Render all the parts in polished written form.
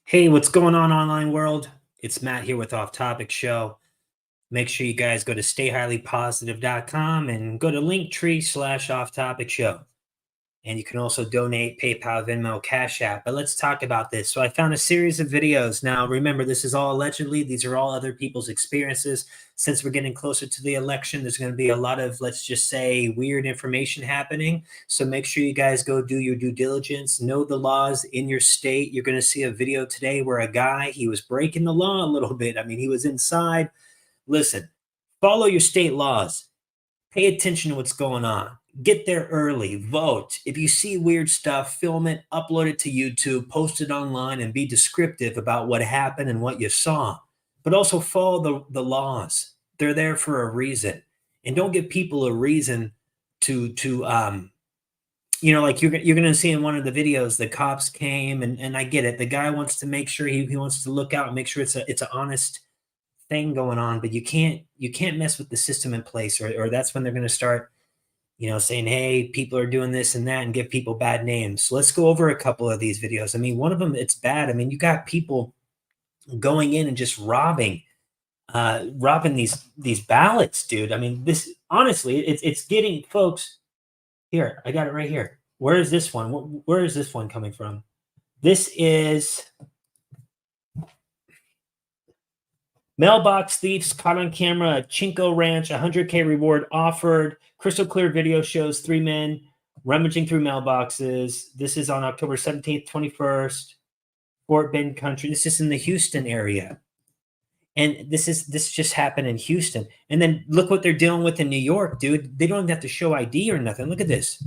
Hey, what's going on, online world? It's Matt here with Off Topic Show. Make sure you guys go to stayhighlypositive.com and go to linktree/off topic show. And you can also donate PayPal, Venmo, Cash App. But let's talk about this. So I found a series of videos. Now, remember, this is all allegedly. These are all other people's experiences. Since we're getting closer to the election, there's going to be a lot of, let's just say, weird information happening. So make sure you guys go do your due diligence, know the laws in your state. You're going to see a video today where a guy, he was breaking the law a little bit. I mean, he was inside. Listen, follow your state laws. Pay attention to what's going on. Get there early, vote. If you see weird stuff, film it, upload it to YouTube, post it online, and be descriptive about what happened and what you saw. But also follow the laws. They're there for a reason. And don't give people a reason to like you're going to see in one of the videos, the cops came, and I get it. The guy wants to make sure he wants to look out and make sure it's an honest thing going on, but you can't mess with the system in place, or that's when they're going to start saying, hey, people are doing this and that, and give people bad names. So let's go over a couple of these videos. I mean, one of them, it's bad. I mean, you got people going in and just robbing these ballots, dude. I mean, this, honestly, it's getting, folks, here, I got it right here. Where is this one? Where is this one coming from? This is mailbox thieves caught on camera at Chinko Ranch, 100K reward offered. Crystal clear video shows 3 men rummaging through mailboxes. This is on October 17th, 21st, Fort Bend Country. This is in the Houston area. And this just happened in Houston. And then look what they're dealing with in New York, dude. They don't even have to show ID or nothing. Look at this.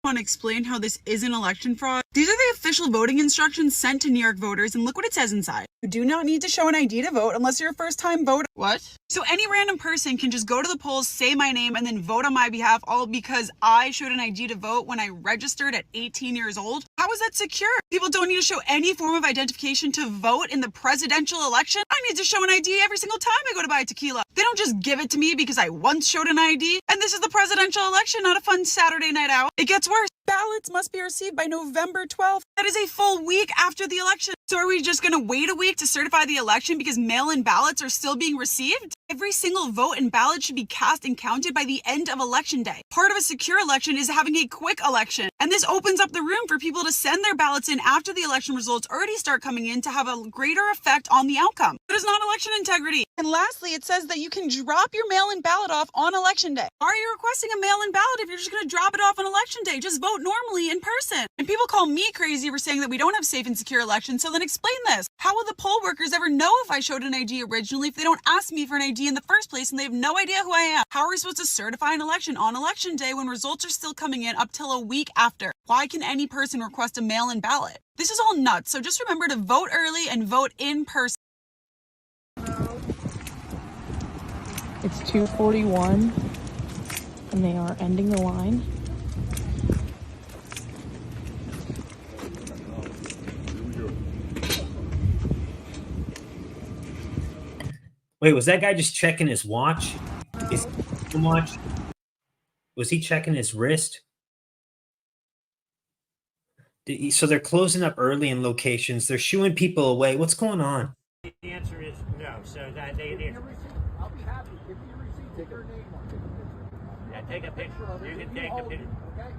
Want to explain how this isn't election fraud? These are the official voting instructions sent to New York voters, and look what it says inside. You do not need to show an ID to vote unless you're a first-time voter. What? So any random person can just go to the polls, say my name, and then vote on my behalf, all because I showed an ID to vote when I registered at 18 years old? How is that secure? People don't need to show any form of identification to vote in the presidential election. I need to show an ID every single time I go to buy a tequila. They don't just give it to me because I once showed an ID. And this is the presidential election, not a fun Saturday night out. It gets worse. Ballots must be received by November 12th. That is a full week after the election. So are we just going to wait a week to certify the election because mail-in ballots are still being received? Every single vote and ballot should be cast and counted by the end of election day. Part of a secure election is having a quick election. And this opens up the room for people to send their ballots in after the election results already start coming in to have a greater effect on the outcome. That is not election integrity. And lastly, it says that you can drop your mail-in ballot off on election day. Why are you requesting a mail-in ballot if you're just going to drop it off on election day? Just vote normally in person. And people call me crazy for saying that we don't have safe and secure elections, so then explain this. How will the poll workers ever know if I showed an ID originally if they don't ask me for an ID in the first place and they have no idea who I am? How are we supposed to certify an election on election day when results are still coming in up till a week after? Why can any person request a mail-in ballot? This is all nuts, so just remember to vote early and vote in person. It's 2:41 and they are ending the line. Wait, was that guy just checking his watch? His watch? Was he checking his wrist? So they're closing up early in locations. They're shooing people away. What's going on? The answer is no. So that they I'll be happy. Give me your receipt. Take your name on it. yeah, take a picture. You can take a picture. Okay?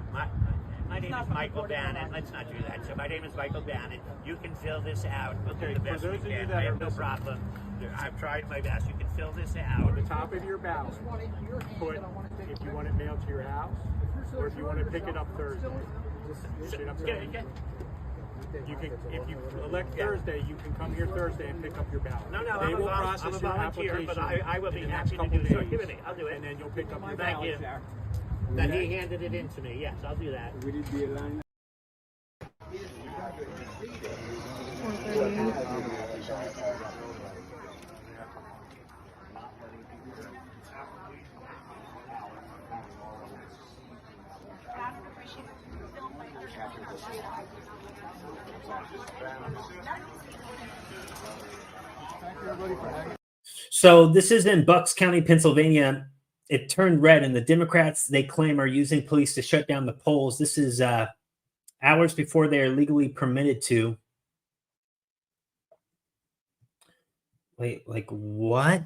My name is Michael Bannon. Let's not do that. So my name is Michael Bannon. You can fill this out. We'll do the best we can. I have no problem. I've tried my best. You can fill this out. On the top of your ballot, put if you want it mailed to your house or if you want to pick it up Thursday. Pick it up Thursday. You can, if you elect Thursday, you can come here Thursday and pick up your ballot. No, they will I'm process a your volunteer, application but I will be in the happy next to couple do so. days. Give it to me. I'll do it. And then you'll pick up your Thank ballot. you. That he handed it in to me. Yes, I'll do that. Would it be a line? So this is in Bucks County, Pennsylvania. It turned red, and the Democrats, they claim, are using police to shut down the polls. This is hours before they are legally permitted to. Wait, like what?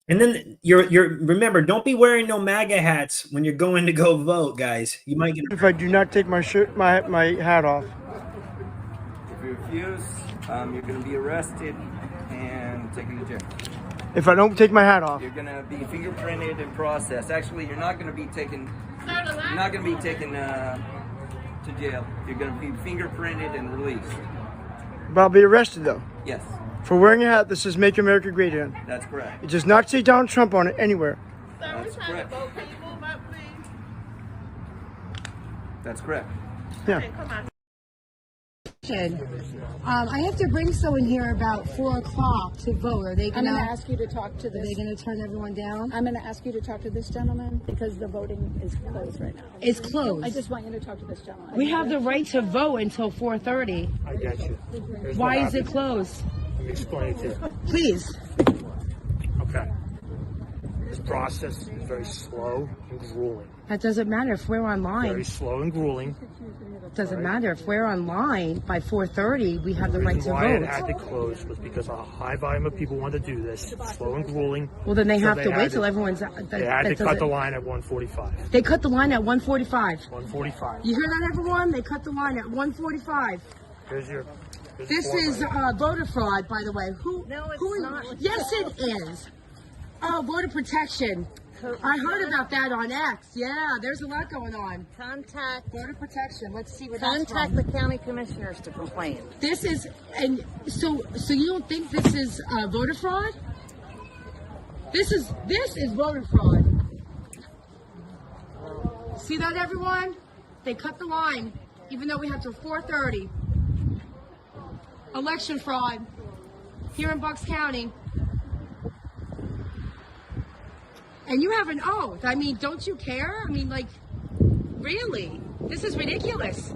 And then you're remember, don't be wearing no MAGA hats when you're going to go vote, guys. You might get. If I do not take my shirt, my hat off. If you refuse, you're going to be arrested and taken to jail. If I don't take my hat off, You're going to be fingerprinted and processed. Actually, you're not going to be taken. You're not going to be taken to jail. You're going to be fingerprinted and released. but I'll be arrested though Yes, for wearing a hat that says "Make America Great Again." that's correct. It does not say Donald Trump on it anywhere. That's correct. That's correct. Yeah. I have to bring someone here about 4 o'clock to vote. Are they I'm gonna? going to ask you to talk to Are they this. gonna turn everyone down? I'm going to ask you to talk to this gentleman because the voting is closed right now. It's closed. I just want you to talk to this gentleman. We have the right to vote until 4:30. I get you. Here's Why what is it happens. closed? Let me explain it to you. Please. Okay. This process is very slow and grueling. That doesn't matter if we're Very online. slow and grueling. Doesn't matter if we're online by 4:30. We have the right to Why it had vote. to close was because a high volume of people wanted to do this. Slow and grueling. Well, then they So have to had wait till everyone's. They had to cut the line at 1:45. They cut the line at 1:45. 1:45. You hear that, everyone? They cut the line at 1:45. Here's your. here's This the is format. voter fraud, by the way. Who? No, it's who is, not. Yes, it is. Oh, voter protection. I heard about that on X. Yeah, there's a lot going on. Contact Voter protection. Let's see what that's contact from. the county commissioners to complain. This is, and so you don't think this is voter fraud? This is voter fraud. See that, everyone? They cut the line, even though we have till 4:30. Election fraud here in Bucks County. And you have an oath. I mean, don't you care? I mean, like, really? This is ridiculous.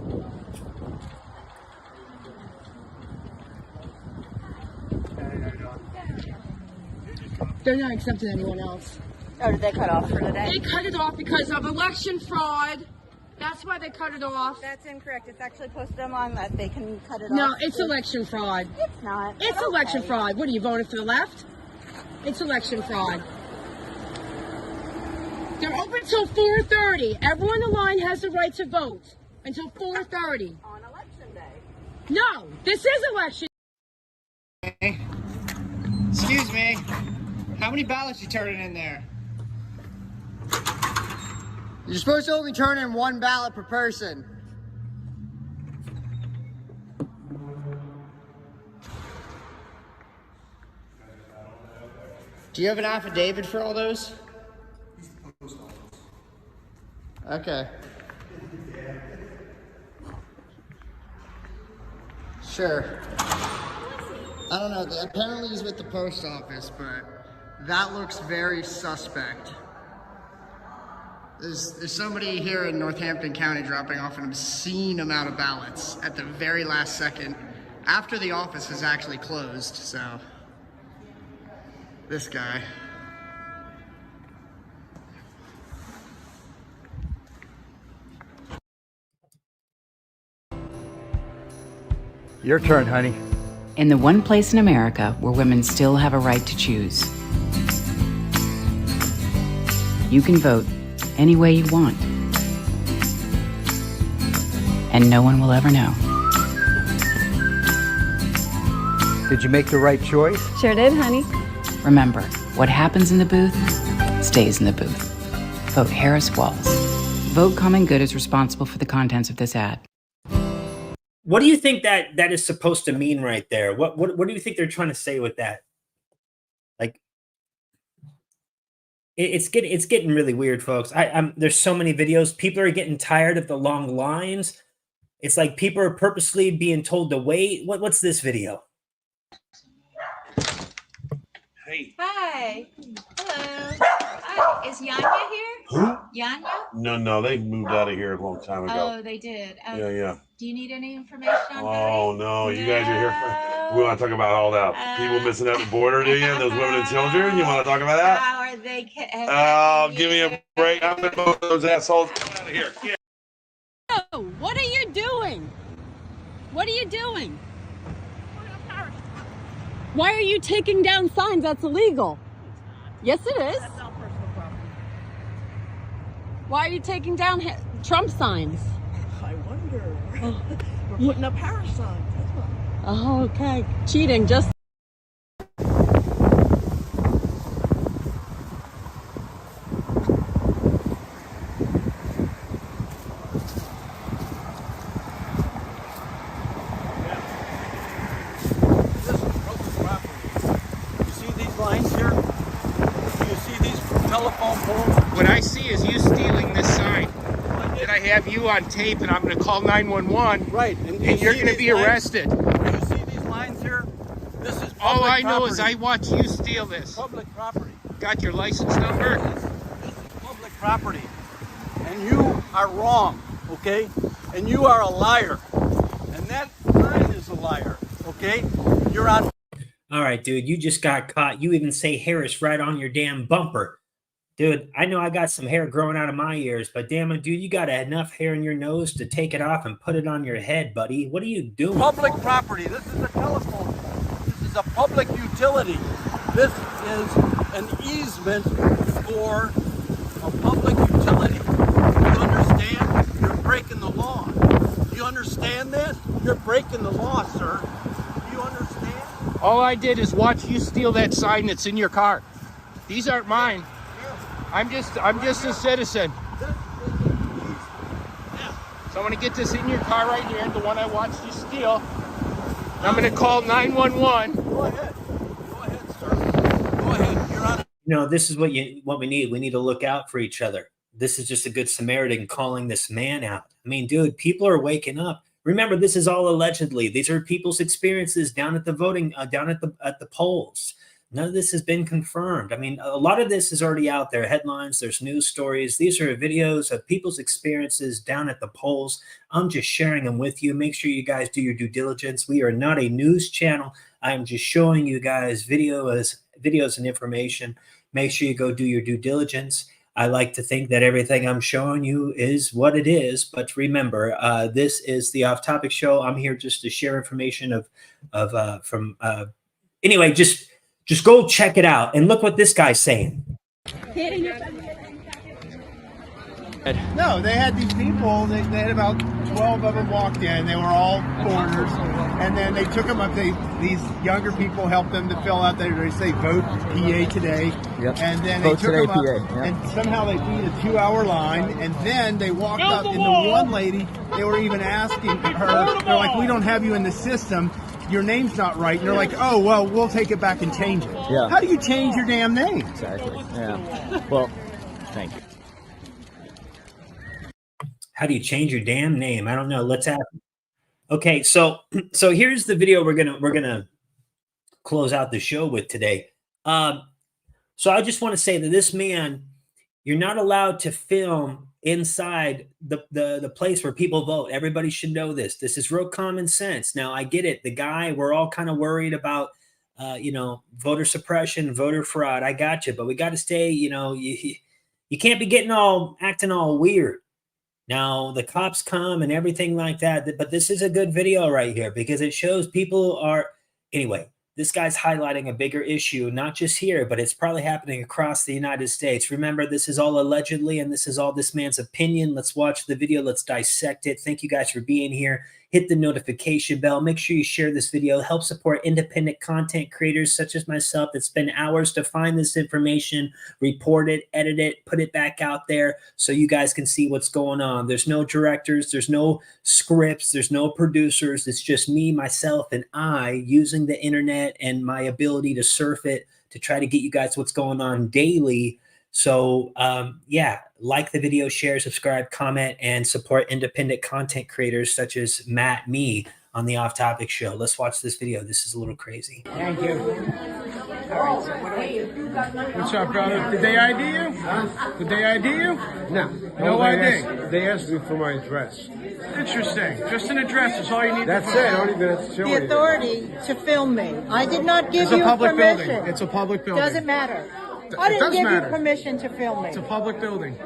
They're not accepting anyone else. Oh, did they cut off for today? They cut it off because of election fraud. That's why they cut it off. That's incorrect. It's actually posted online that they can cut it No, off. it's election fraud. It's not. It's but election okay. fraud. What are you voting for the left? It's election fraud. They're open till 4:30. Everyone in line has the right to vote until 4:30. On election day. No, this is election. Excuse me. How many ballots you turning in there? You're supposed to only turn in 1 ballot per person. Do you have an affidavit for all those? Okay. Sure. I don't know. Apparently he's with the post office, but that looks very suspect. There's somebody here in Northampton County dropping off an obscene amount of ballots at the very last second after the office is actually closed, so. This guy. Your turn, honey. In the one place in America where women still have a right to choose, you can vote any way you want. And no one will ever know. Did you make the right choice? Sure did, honey. Remember, what happens in the booth stays in the booth. Vote Harris Walls. Vote Common Good is responsible for the contents of this ad. What do you think that is supposed to mean right there? What do you think they're trying to say with that? Like, it's getting really weird, folks. There's so many videos. People are getting tired of the long lines. It's like people are purposely being told to wait. What's this video? Hey. Hi. Hello. Hi. Is Yanya here? Who? Yanya? No, they moved out of here a long time ago. Oh, they did. Yeah. Do you need any information on Oh, voting? no, you guys are here for, we want to talk about all that. People missing out the border, do you? Those women and children? You want to talk about that? How are they? Oh, give me a break. I'm going to vote those assholes. Get out of here. Yeah. Oh, what are you doing? What are you doing? Why are you taking down signs? That's illegal. Yes, it is. That's not personal property. Why are you taking down Trump signs? I wonder. We're putting up Harris signs. That's what. Oh, okay. Cheating, just. What I see is you stealing this sign. That I have you on tape, and I'm going to call 911. Right, and you're going to be arrested. Do you see these lines here? This is public All I know property. is I watch you steal this. Public property. Got your license number? This is public property, and you are wrong, okay? And you are a liar, and that sign is a liar, okay? You're on. All right, dude, you just got caught. You even say Harris right on your damn bumper. Dude, I know I got some hair growing out of my ears, but damn it, dude, you got enough hair in your nose to take it off and put it on your head, buddy. What are you doing? Public property. This is a telephone. This is a public utility. This is an easement for a public utility. Do you understand? You're breaking the law. Do you understand this? You're breaking the law, sir. Do you understand? All I did is watch you steal that sign that's in your car. These aren't mine. I'm just a citizen. So I'm gonna get this in your car right here, the one I watched you steal. I'm gonna call 911. Go ahead. Go ahead, sir. Go ahead. You're on. You know, this is what we need. We need to look out for each other. This is just a good Samaritan calling this man out. I mean, dude, people are waking up. Remember, this is all allegedly. These are people's experiences down at the voting, down at the polls. None of this has been confirmed. I mean, a lot of this is already out there. Headlines, there's news stories. These are videos of people's experiences down at the polls. I'm just sharing them with you. Make sure you guys do your due diligence. We are not a news channel. I'm just showing you guys videos and information. Make sure you go do your due diligence. I like to think that everything I'm showing you is what it is. But remember, this is the Off Topic Show. I'm here just to share information anyway, just go check it out and look what this guy's saying. No, they had these people, they had about 12 of them walked in. They were all foreigners. And then they took them up. These younger people helped them to fill out, they say vote PA today. Yep. And then they took them up and somehow they beat a 2-hour line. And then they walked up and the one lady, they were even asking her, they're like, we don't have you in the system. Your name's not right. And they're like, oh, well, we'll take it back and change it. Yeah. How do you change your damn name? Exactly. Yeah. Well, thank you. How do you change your damn name? I don't know. Let's ask. Okay, so here's the video we're gonna close out the show with today. So I just want to say that this man, you're not allowed to film inside the place where people vote. Everybody should know this. This is real common sense. Now, I get it. The guy, we're all kind of worried about, voter suppression, voter fraud. I got you. But we got to stay, you can't be acting all weird. Now, the cops come and everything like that. But this is a good video right here because it shows people are, anyway, this guy's highlighting a bigger issue, not just here, but it's probably happening across the United States. Remember, this is all allegedly, and this is all this man's opinion. Let's watch the video. Let's dissect it. Thank you guys for being here. Hit the notification bell. Make sure you share this video. Help support independent content creators such as myself that spend hours to find this information, report it, edit it, put it back out there so you guys can see what's going on. There's no directors. There's no scripts. There's no producers. It's just me, myself, and I using the internet and my ability to surf it to try to get you guys what's going on daily. So, yeah, like the video, share, subscribe, comment, and support independent content creators such as Matt, me, on the Off Topic Show. Let's watch this video. This is a little crazy. Thank you. All right, so what do I do? What's up, brother? Did they ID you? Huh? Did they ID you? No. No ID? They asked me for my address. Interesting. Just an address is all you need. That's it. I don't even have to show the authority to film me. I did not give it's a you public permission. Building. It's a public building. Doesn't matter. I didn't give you permission to film me. It's a public building.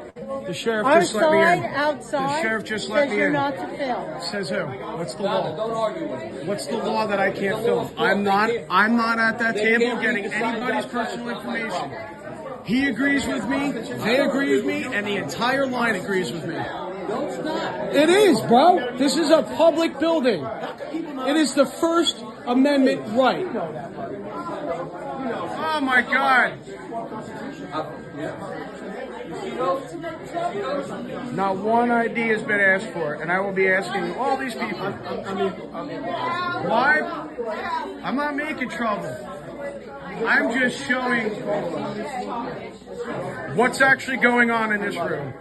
The sheriff Our just let me side in. outside The sheriff just let says me you're in. not to film. Says who? What's the law? What's the law that I can't film? I'm not at that table getting anybody's personal information. He agrees with me, they agree with me, and the entire line agrees with me. It is, bro. This is a public building. It is the First Amendment right. Oh my God. Not one ID has been asked for, and I will be asking all these people. Why? I'm not making trouble. I'm just showing what's actually going on in this room.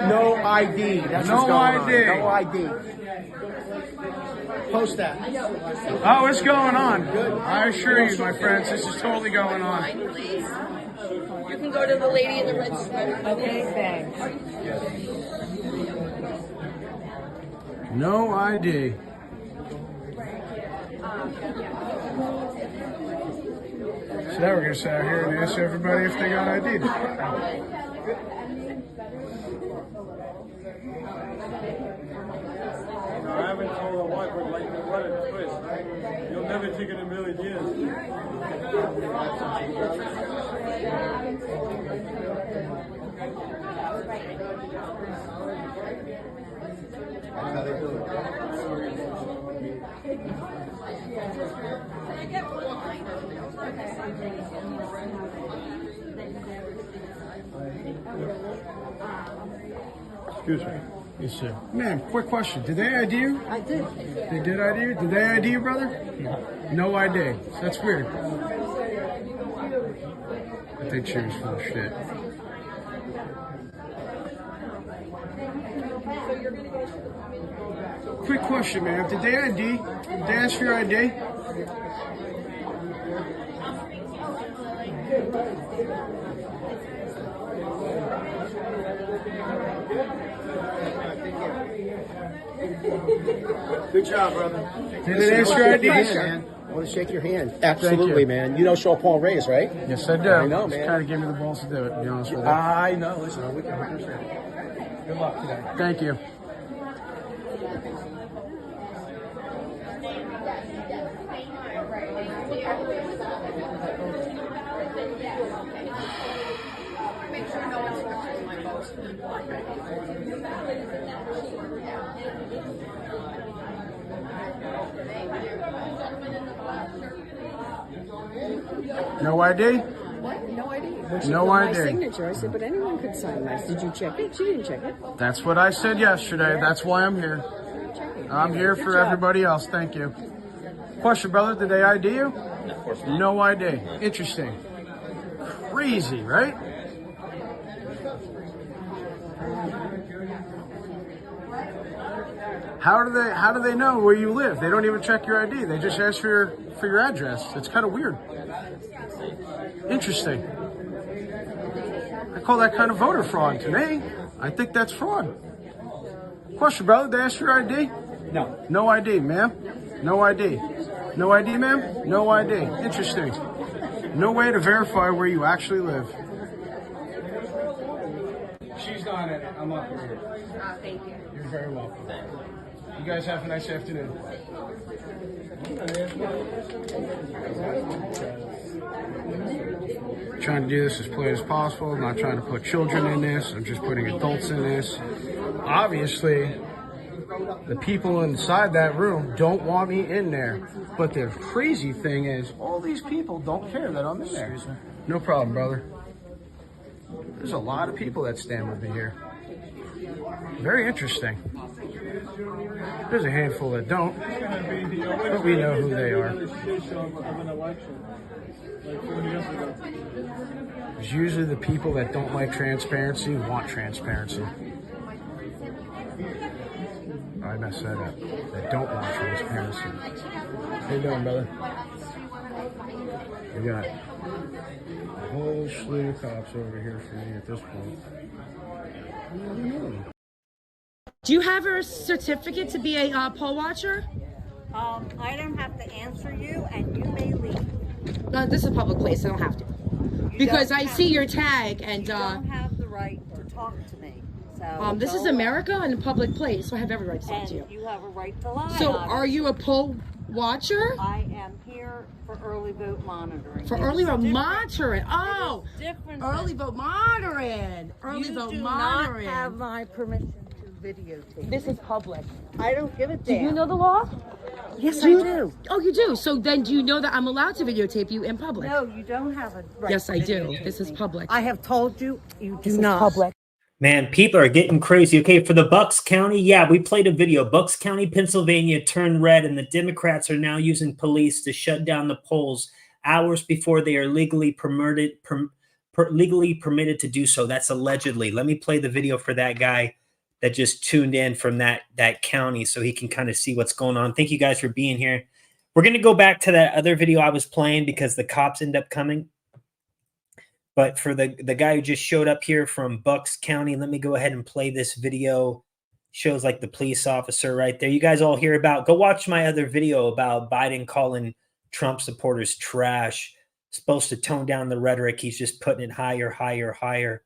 No ID. That's No what's going ID. on. No ID. Post that. Oh, it's going on. I assure you, my friends, this is totally going on. You can go to the lady in the red sweater. Okay, thanks. No ID. So now we're going to sit out here and ask everybody if they got ID. I haven't told her what, but like what a twist. You'll never take it in a million years. Excuse me. Yes, sir. Ma'am, quick question. Did they ID you? I did. They did ID you? Did they ID you, brother? No ID. That's weird. I think she was full of shit. Quick question, ma'am. Did they ID? Did they ask for your ID? Good job, brother. Did they ask your ID, sir? Man. I want to shake your hand. Absolutely, man. You know Shaw Paul Reyes, right? Yes, I do. I know, man. Kind of gave me the balls to do it, to be honest with you. I know. Listen, we can understand. Good luck today. Thank you. No ID? What? No ID. When she No got my ID. signature, I said, but anyone could sign this. Did you check it? She didn't check it. That's what I said yesterday. That's why I'm here. I'm here for everybody else. Thank you. Question, brother. Did they ID you? Of course not. No ID. Interesting. Crazy, right? How do they know where you live? They don't even check your ID. They just ask for your address. It's kind of weird. Interesting. I call that kind of voter fraud to me. I think that's fraud. Question, brother. Did they ask for your ID? No. No ID, ma'am. No ID. No ID, ma'am? No ID. Interesting. No way to verify where you actually live. She's not in it. I'm up here. Thank you. You're very welcome. You guys have a nice afternoon. Trying to do this as polite as possible. I'm not trying to put children in this. I'm just putting adults in this. Obviously, the people inside that room don't want me in there. But the crazy thing is, all these people don't care that I'm in there. No problem, brother. There's a lot of people that stand with me here. Very interesting. There's a handful that don't, but we know who they are. It's usually the people that don't like transparency want transparency. I messed that up. That don't want transparency. How you doing, brother? We got a whole slew of cops over here for me at this point. Do you have her certificate to be a poll watcher? I don't have to answer you, and you may leave. No, this is a public place. I don't have to. Because I see your tag and. You don't have the right to talk to me. So this is America and a public place, so I have every right to talk to you. You have a right to lie. So, are you a poll watcher? I am here for early vote monitoring. For early vote monitoring. Oh, early vote monitoring. Early vote do monitoring. not have my permission to videotape. This is public. I don't give a Do damn. you know the law? Yes, I do. Oh, you do? So then do you know that I'm allowed to videotape you in public? No, you don't have a right. Yes, to I do. videotape This is me. public. I have told you, you do This not. is public. Man, people are getting crazy. Okay, for the Bucks County, yeah, we played a video. Bucks County, Pennsylvania turned red, and the Democrats are now using police to shut down the polls hours before they are legally permitted to do so. That's allegedly. Let me play the video for that guy that just tuned in from that county so he can kind of see what's going on. Thank you guys for being here. We're going to go back to that other video I was playing because the cops end up coming. But for the guy who just showed up here from Bucks County, let me go ahead and play this video. Shows like the police officer right there. You guys all hear about, go watch my other video about Biden calling Trump supporters trash. Supposed to tone down the rhetoric. He's just putting it higher, higher, higher.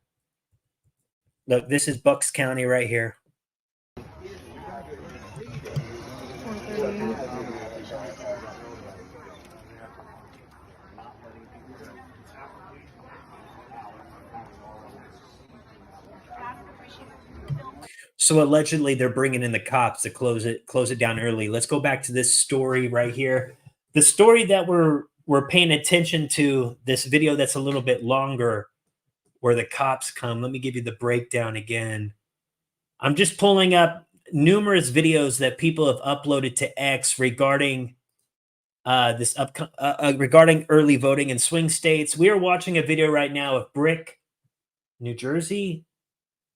Look, this is Bucks County right here. So allegedly they're bringing in the cops to close it down early. Let's go back to this story right here. The story that we're paying attention to, this video that's a little bit longer where the cops come. Let me give you the breakdown again. I'm just pulling up numerous videos that people have uploaded to X regarding regarding early voting in swing states. We are watching a video right now of Brick, New Jersey.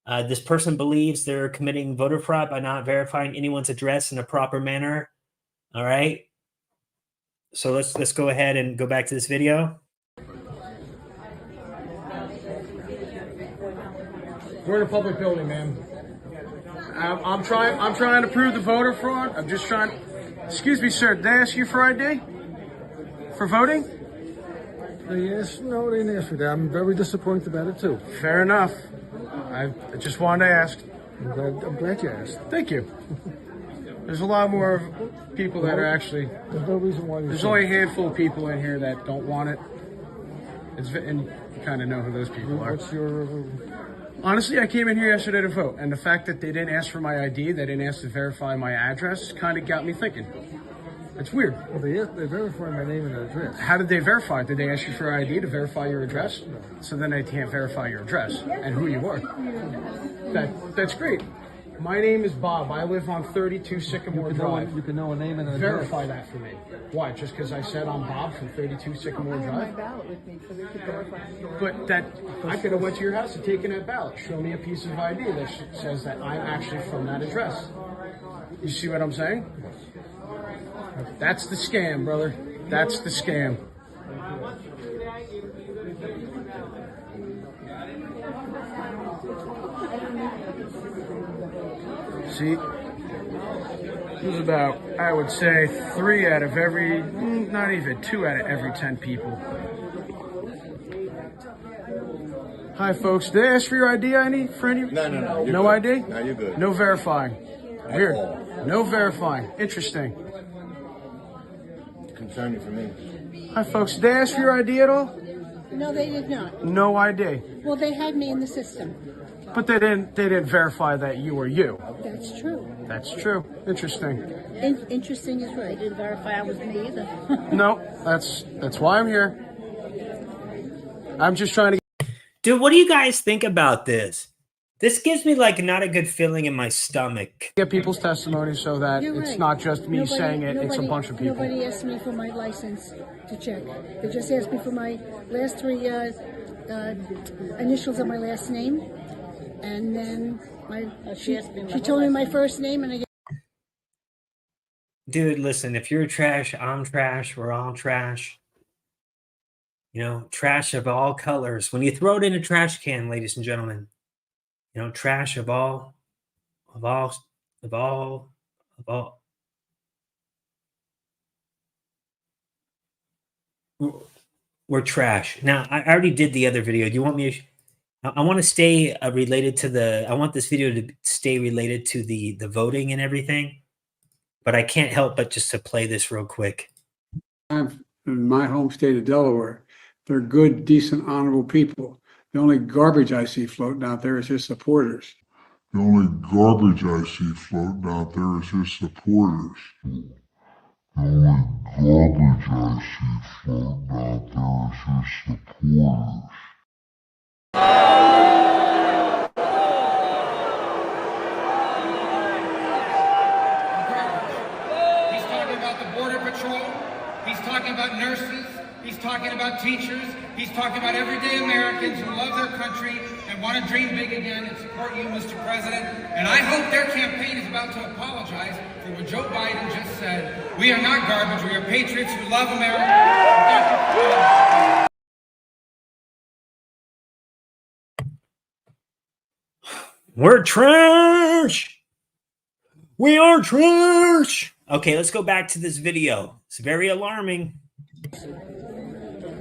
This person believes they're committing voter fraud by not verifying anyone's address in a proper manner. All right. So let's go ahead and go back to this video. We're in a public building, man. I'm trying to prove the voter fraud. I'm just trying. Excuse me, sir. Did they ask you for ID? For voting? No, they didn't ask for that. I'm very disappointed about it too. Fair enough. I just wanted to ask. I'm glad you asked. Thank you. There's a lot more people that are actually. There's no reason why. There's only a handful of people in here that don't want it. And you kind of know who those people are. What's your? Honestly, I came in here yesterday to vote, and the fact that they didn't ask for my ID, they didn't ask to verify my address, kind of got me thinking. It's weird. Well, they verified my name and address. How did they verify it? Did they ask you for ID to verify your address? No. So then they can't verify your address and who you are. That's great. My name is Bob. I live on 32 Sycamore Drive. You can know a name and an address. Verify that for me. Why? Just because I said I'm Bob from 32 Sycamore Drive? I have my ballot with me, so they could verify. But I could have went to your house and taken that ballot. Show me a piece of ID that says that I'm actually from that address. You see what I'm saying? That's the scam, brother. That's the scam. See, there's about, I would say, 3 out of every, not even 2 out of every 10 people. Hi, folks. Did they ask for your ID, for any? No. No ID? No, you're good. No verifying. Weird. No verifying. Interesting. Concerning for me. Hi, folks. Did they ask for your ID at all? No, they did not. No ID. Well, they had me in the system. But they didn't verify that you were you. That's true. That's true. Interesting. Interesting is right. They didn't verify I was me either. No, that's why I'm here. I'm just trying to. Dude, what do you guys think about this? This gives me like not a good feeling in my stomach. Get people's testimony so that You're it's right. not just me saying it, it's a bunch of people. Nobody asked me for my license to check. They just asked me for my last 3 initials of my last name. And then she told me my first name, and I. Dude, listen, if you're trash, I'm trash, we're all trash. You know, trash of all colors. When you throw it in a trash can, ladies and gentlemen, you know, trash of all. We're trash. Now, I already did the other video. Do you want me to? I want to stay related to the. I want this video to stay related to the voting and everything, but I can't help but just to play this real quick. In my home state of Delaware, they're good, decent, honorable people. The only garbage I see floating out there is his supporters. The only garbage I see floating out there is his supporters. The only garbage I see floating out there is his supporters. He's talking about the Border Patrol. He's talking about nurses. He's talking about teachers. He's talking about everyday Americans who love their country and want to dream big again and support you, Mr. President. And I hope their campaign is about to apologize for what Joe Biden just said. We are not garbage. We are patriots who love America. Thank you for coming. We're trash. We are trash. Okay, let's go back to this video. It's very alarming.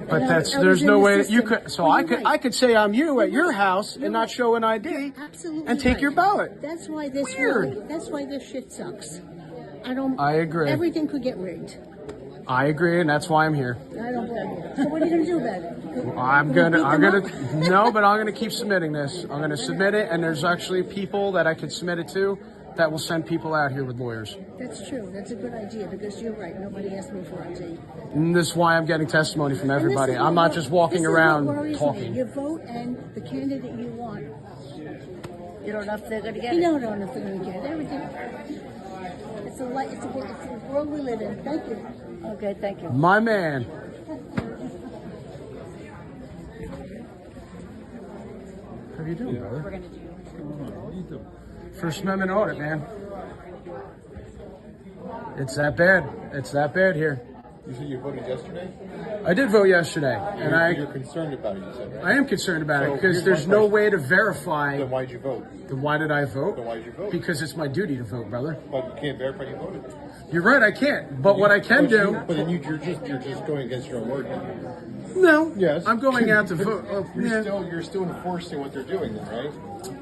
But there's no way that you could. So I could say I'm you at your house and not show an ID and take your ballot. That's why this Weird. that's why this shit sucks. I agree. Everything could get rigged. I agree, and that's why I'm here. I don't blame you. So what are you gonna do about it? I'm gonna keep submitting this. I'm gonna submit it, and there's actually people that I could submit it to that will send people out here with lawyers. That's true. That's a good idea because you're right. Nobody asked me for ID. And this is why I'm getting testimony from everybody. I'm not just walking around talking. You vote and the candidate you want. You don't know if they're going to get it. You don't know if they're going to get it. Everything. It's a world we live in. Thank you. Okay, thank you. My man. How you doing, brother? We're going to do. How you doing? First Amendment audit, man. It's that bad. It's that bad here. You said you voted yesterday? I did vote yesterday, and you're concerned about it, you said, right? I am concerned about it So because here's there's my no question. way to verify. Then why'd you vote? Then why did I vote? Then why'd you vote? Because it's my duty to vote, brother. But you can't verify you voted. You're right, I can't. But what I can do. But then you're just going against your own word. No. Yes. I'm going out to vote. You're still enforcing what they're doing, then, right?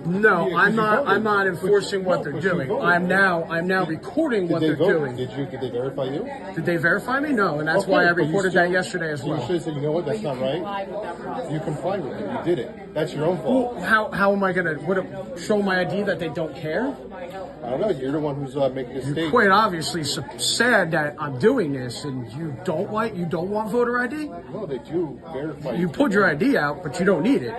No, Yeah, I'm not. voted. I'm not enforcing what they're But you doing. voted. I'm now recording what they're doing. Did they verify you? Did they verify me? No, and that's why I reported that yesterday as well. You should have said, you know what, that's not right. You complied with it. You did it. That's your own fault. Well, how am I gonna show my ID that they don't care? I don't know. You're the one who's making a You're mistake. quite obviously sad that I'm doing this, and you don't want voter ID. No, they do verify. You pulled your ID out, but you don't need it.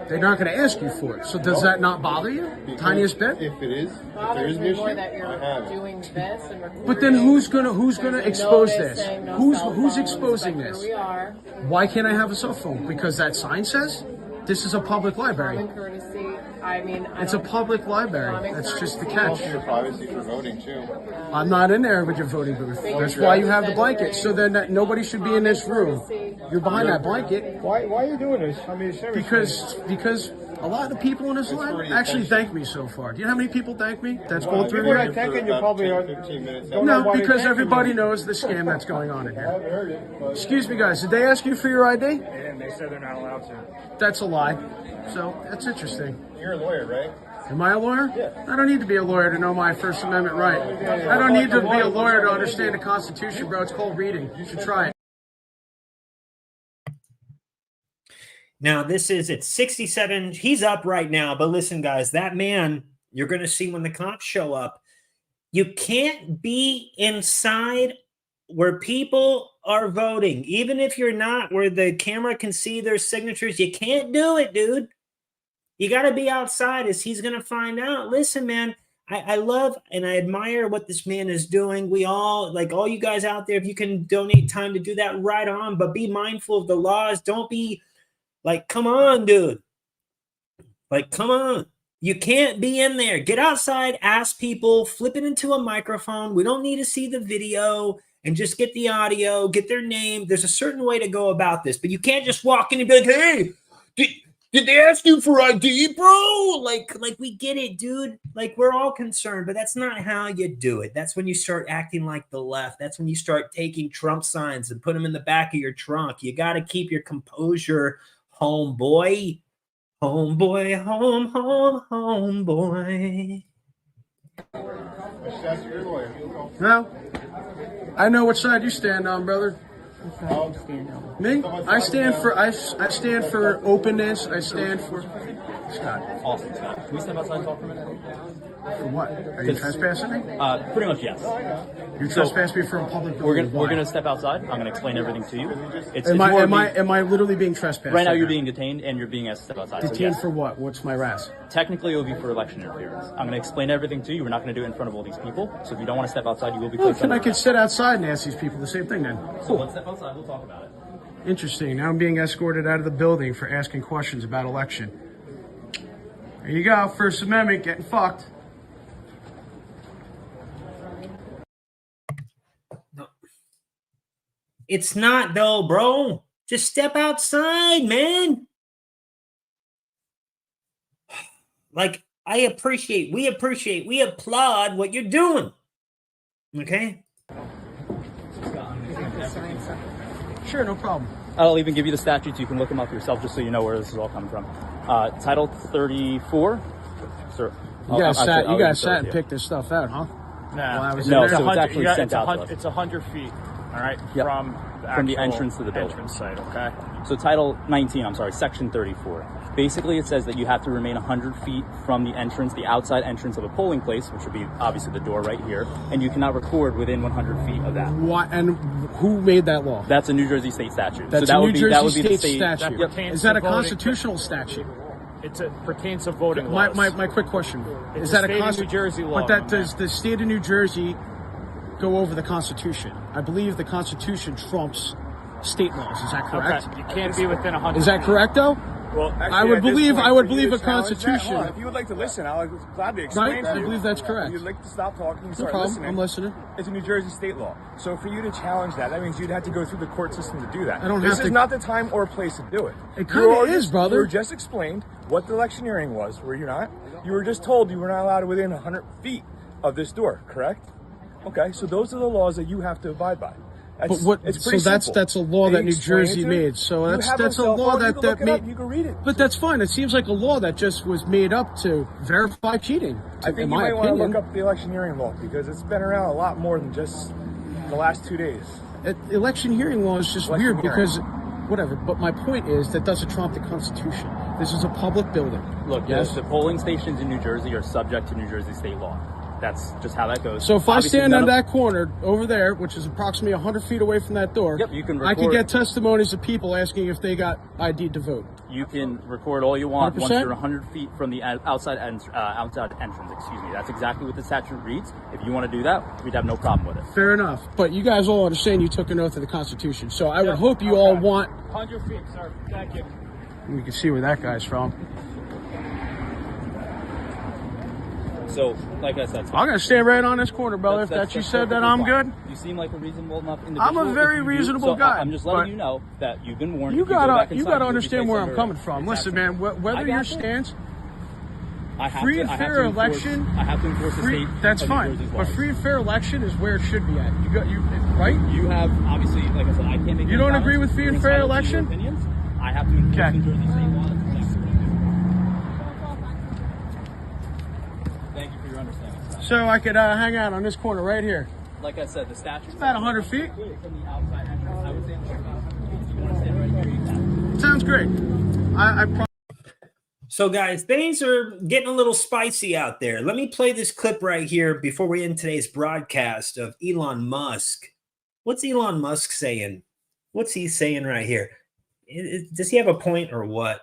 They're not going to ask you for it. So does that not bother you? Tiniest bit? If there is an issue, I have it. But then who's gonna expose this? Who's exposing this? Why can't I have a cell phone? Because that sign says this is a public library. It's a public library. That's just the catch. Also your privacy for voting too. I'm not in there with your voting booth. That's why you have the blanket. So then nobody should be in this room. You're behind that blanket. Why are you doing this? I mean, seriously. Because a lot of the people in this line actually thank me so far. Do you know how many people thank me? That's going through People here. are thanking you probably 15 minutes. No, because everybody knows the scam that's going on in here. Excuse me, guys. Did they ask you for your ID? They didn't. They said they're not allowed to. That's a lie. So that's interesting. You're a lawyer, right? Am I a lawyer? Yeah. I don't need to be a lawyer to know my First Amendment right. I don't need to be a lawyer to understand the Constitution, bro. It's called reading. You should try it. Now, this is at 67. He's up right now. But listen, guys, that man, you're going to see when the cops show up. You can't be inside where people are voting. Even if you're not, where the camera can see their signatures, you can't do it, dude. You got to be outside as he's going to find out. Listen, man, I love and I admire what this man is doing. We all, like all you guys out there, if you can donate time to do that, right on. But be mindful of the laws. Don't be like, come on, dude. Like, come on. You can't be in there. Get outside, ask people, flip it into a microphone. We don't need to see the video and just get the audio, get their name. There's a certain way to go about this, but you can't just walk in and be like, hey, did they ask you for ID, bro? Like we get it, dude. Like, we're all concerned, but that's not how you do it. That's when you start acting like the left. That's when you start taking Trump signs and put them in the back of your trunk. You got to keep your composure, homeboy. Homeboy, homeboy. No, I know what side you stand on, brother. Me? I stand for openness. I stand for Scott. Awesome, Scott. Can we step outside and talk for a minute? For what? Are you trespassing me? Pretty much, yes. You're trespassing me from a public building. We're gonna step outside. I'm gonna explain everything to you. Am I literally being trespassed? Right now, you're being detained and you're being asked to step outside. Detained for what? What's my RAS? Technically, it will be for election interference. I'm gonna explain everything to you. We're not gonna do it in front of all these people. So if you don't want to step outside, you will be. I could sit outside and ask these people the same thing then. Cool. Let's step outside. We'll talk about it. Interesting. Now I'm being escorted out of the building for asking questions about election. There you go. First Amendment getting fucked. It's not though, bro. Just step outside, man. Like, we applaud what you're doing. Okay? Sure, no problem. I'll even give you the statutes. You can look them up yourself just so you know where this is all coming from. Title 34. Sir, you guys sat and picked this stuff out, huh? No, so it's actually sent out to us. It's 100 feet, all right, Yep. from the entrance to the building. entrance site, okay? So Title 19, Section 34. Basically, it says that you have to remain 100 feet from the entrance, the outside entrance of a polling place, which would be obviously the door right here, and you cannot record within 100 feet of that. What? And who made that law? That's a New Jersey state statute. That's so that a would New be, that would Jersey be the state statute. Yep. Is that a constitutional statute? It pertains to voting laws. My quick question. It's Is that a state of New Jersey law, But that my does the state of New Jersey go over the Constitution? I believe the Constitution trumps state laws. Is that correct? Okay. You can't be within 100 Is that feet. correct, though? Well, I would believe a Constitution. If you would like to listen, I'll gladly explain Right? to I you. believe that's correct. If you'd like to stop talking and No start problem. listening. I'm listening. It's a New Jersey state law. So for you to challenge that means you'd have to go through the court system to do that. I don't This have is to- not the time or place to do it. It kinda You is, brother. You were just explained what the electioneering was, were you not? You were just told you were not allowed within 100 feet of this door, correct? Okay, so those are the laws that you have to abide by. But what? It's So pretty that's simple. a law They that New explain it Jersey to you. made. So You that's have a cell law phone, you that can look it up, made. you can read it. But that's fine. It seems like a law that just was made up to verify cheating. I think in you my might want to opinion. look up the electioneering law because it's been around a lot more than just the last 2 days. Election hearing law is just Election weird hearing. because, whatever. But my point is that doesn't trump the Constitution. This is a public building. Look, Yes. the polling stations in New Jersey are subject to New Jersey state law. That's just how that goes. So if I Obviously, stand none on of- that corner over there, which is approximately 100 feet away from that door, Yep, you can I could record- get testimonies of people asking if they got ID to vote. You can record all you want 100%? once you're 100 feet from the outside entrance. Excuse me. That's exactly what the statute reads. If you want to do that, we'd have no problem with it. Fair enough. But you guys all understand you took an oath of the Constitution. So I would hope you all want... 100 feet, sir. Thank you. We can see where that guy's from. So, like I said, I'm going to stand right on this corner, brother. If that you said that I'm good. You seem like a reasonable enough individual. I'm a very If you do- reasonable so guy, I'm just but- letting you know that you've been warned. You If go back gotta inside, you'll be understand where placed I'm coming under from. arrest. Listen, man, whether I your got you. stance, I have free to- and I have fair to enforce- election, I have to enforce the state. that's of New fine. Jersey's But laws. free and fair election is where it should be at. Right? You have obviously, like I said, I can't make. You any don't agree comments. with free and You're fair entitled to your election? opinions. I have to enforce Okay. New Jersey state laws. Thank you for your understanding. So I could hang out on this corner right here. Like I said, the statute. About 100 feet. From the outside entrance. I would say about 100 feet. If you want to stand right here, you can. Sounds great. So, guys, things are getting a little spicy out there. Let me play this clip right here before we end today's broadcast of Elon Musk. What's Elon Musk saying? What's he saying right here? Does he have a point or what?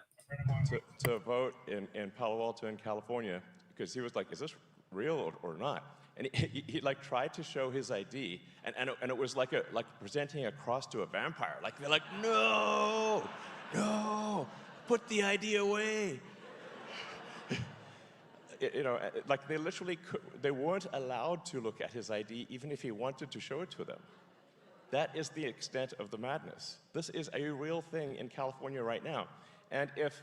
To vote in Palo Alto in California, because he was like, is this real or not? And he like tried to show his ID, and it was like presenting a cross to a vampire. Like they're like, no, put the ID away. You know, like they literally they weren't allowed to look at his ID even if he wanted to show it to them. That is the extent of the madness. This is a real thing in California right now. And if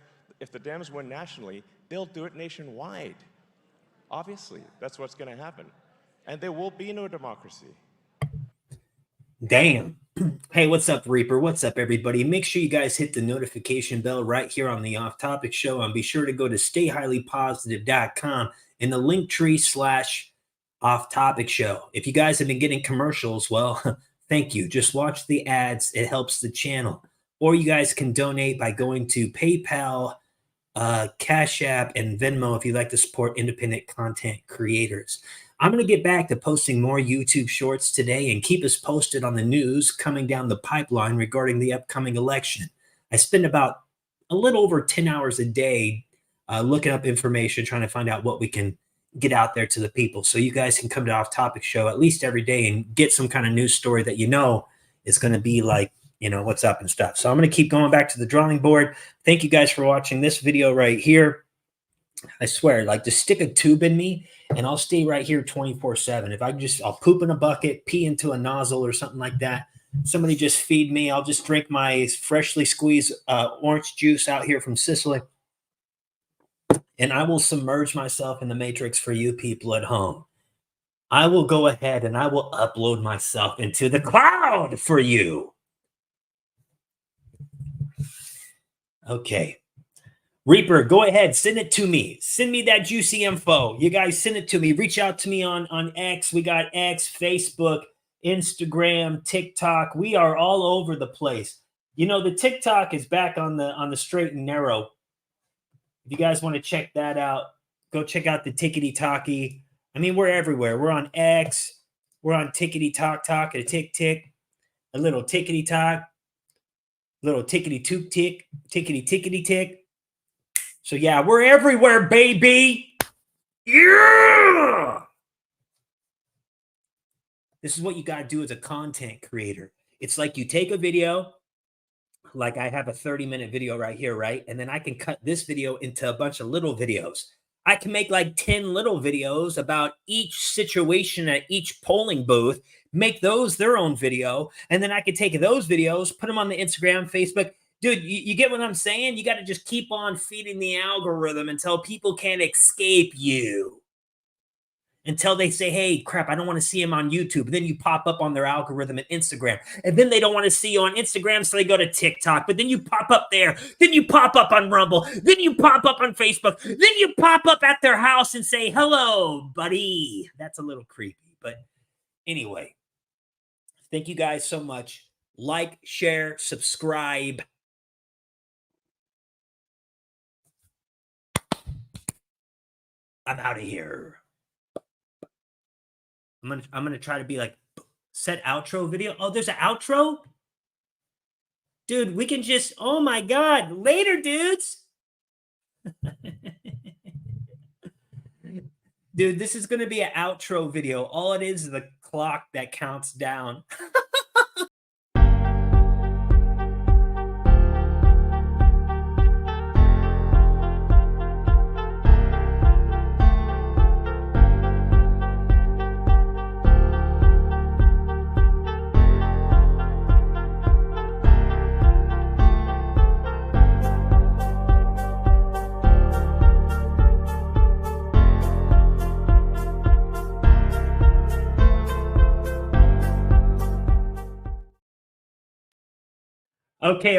the Dems win nationally, they'll do it nationwide. Obviously, that's what's going to happen. And there will be no democracy. Damn. Hey, what's up, Reaper? What's up, everybody? Make sure you guys hit the notification bell right here on the Off Topic Show, and be sure to go to stayhighlypositive.com in the link tree / Off Topic Show. If you guys have been getting commercials, well, thank you. Just watch the ads. It helps the channel. Or you guys can donate by going to PayPal, Cash App, and Venmo if you'd like to support independent content creators. I'm going to get back to posting more YouTube shorts today and keep us posted on the news coming down the pipeline regarding the upcoming election. I spend about a little over 10 hours a day looking up information, trying to find out what we can get out there to the people. So you guys can come to Off Topic Show at least every day and get some kind of news story that you know is going to be like, you know, what's up and stuff. So I'm going to keep going back to the drawing board. Thank you guys for watching this video right here. I swear, like, just stick a tube in me and I'll stay right here 24/7. If I'll poop in a bucket, pee into a nozzle or something like that. Somebody just feed me. I'll just drink my freshly squeezed orange juice out here from Sicily. And I will submerge myself in the matrix for you people at home. I will go ahead and I will upload myself into the cloud for you. Okay. Reaper, go ahead. Send it to me. Send me that juicy info. You guys send it to me. Reach out to me on X. We got X, Facebook, Instagram, TikTok. We are all over the place. You know, the TikTok is back on the straight and narrow. If you guys want to check that out, go check out the Tickety Talkie. I mean, we're everywhere. We're on X. We're on Tickety Talk, a tick tick, a little tickety talk, little tickety took tick, tickety tickety tick. So yeah, we're everywhere, baby. Yeah. This is what you got to do as a content creator. It's like you take a video, like I have a 30-minute video right here, right? And then I can cut this video into a bunch of little videos. I can make like 10 little videos about each situation at each polling booth, make those their own video, and then I can take those videos, put them on the Instagram, Facebook. Dude, you get what I'm saying? You got to just keep on feeding the algorithm until people can't escape you. Until they say, hey, crap, I don't want to see him on YouTube. And then you pop up on their algorithm at Instagram. And then they don't want to see you on Instagram, so they go to TikTok. But then you pop up there. Then you pop up on Rumble. Then you pop up on Facebook. Then you pop up at their house and say, hello, buddy. That's a little creepy. But anyway, thank you guys so much. Like, share, subscribe. I'm out of here. I'm gonna try to be like, set outro video. Oh, there's an outro? Dude, we can just, oh my God, later, dudes. Dude, this is gonna be an outro video. All it is the clock that counts down. Okay.